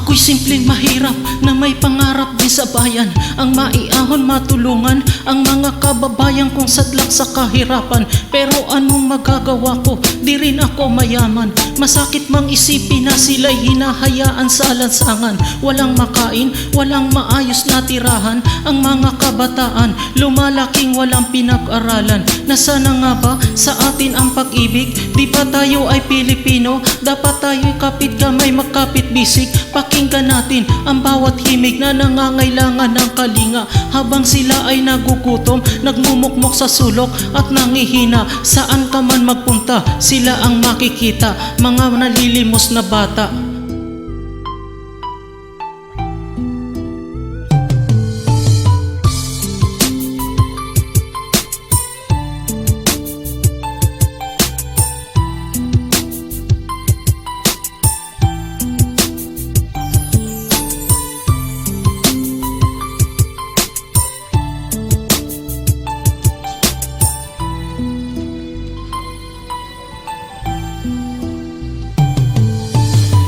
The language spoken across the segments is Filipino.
Ako'y simpleng mahirap na may pangarap din sa bayan, ang maiahon matulungan ang mga kababayan kong sadlak sa kahirapan. Pero anong magagawa ko, di rin ako mayaman. Masakit mang isipin na sila'y hinahayaan sa lansangan. Walang makain, walang maayos na tirahan. Ang mga kabataan lumalaking walang pinag-aralan. Nasaan na nga ba sa atin ang pag-ibig? Di ba tayo ay Pilipino? Dapat tayo'y kapit kamay magkapit bisig. Pakinggan natin ang bawat himig na nangangailangan ng kalinga. Habang sila ay nagugutom, nagmumukmok sa sulok at nangihina. Saan ka man magpunta, sila ang makikita, mga nalilimos na bata.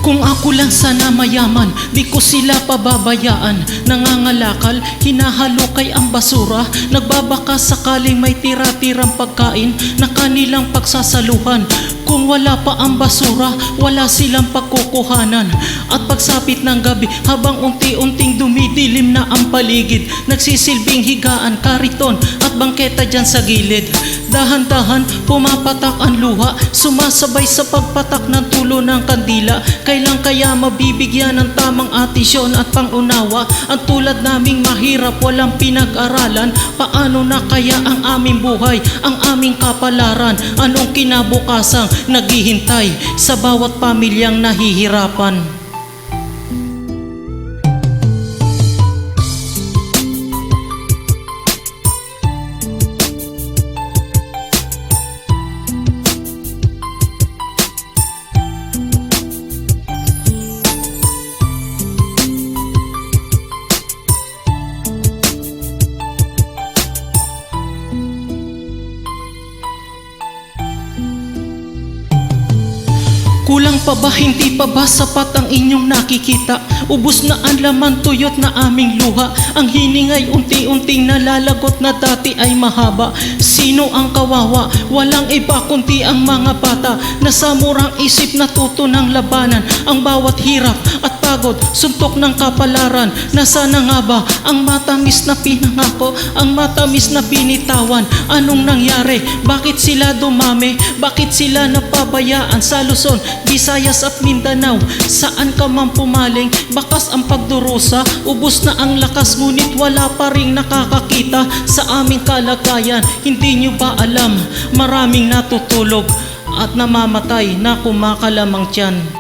Kung ako lang sana mayaman, di ko sila pababayaan. Nangangalakal, hinahalukay ang basura, nagbabaka sakaling may tira-tirang pagkain na kanilang pagsasaluhan. Kung wala pa ang basura, wala silang pagkukuhanan. At pagsapit ng gabi, habang unti-unting dumidilim na ang paligid, nagsisilbing higaan, kariton at bangketa dyan sa gilid. Dahan-dahan pumapatak ang luha, sumasabay sa pagpatak ng tulo ng kandila. Kailan kaya mabibigyan ng tamang atisyon at pangunawa ang tulad naming mahirap walang pinag-aralan? Paano na kaya ang aming buhay, ang aming kapalaran? Anong kinabukasang naghihintay sa bawat pamilyang nahihirapan? Kulang pa ba, hindi pa ba sapat ang inyong nakikita? Ubus na ang laman, tuyot na aming luha. Ang hiningay unti-unting nalalagot na dati ay mahaba. Sino ang kawawa? Walang iba kundi ang mga bata na sa murang isip natuto ng labanan ang bawat hirap at pagod, suntok ng kapalaran. Nasaan na nga ba ang matamis na pinangako, ang matamis na binitawan? Anong nangyari? Bakit sila dumami? Bakit sila napabayaan sa Luzon, Visayas at Mindanao? Saan ka man pumaling, bakas ang pagdurusa. Ubus na ang lakas ngunit wala pa ring nakakakita sa aming kalagayan. Hindi nyo ba alam, maraming natutulog at namamatay na kumakalamang tiyan.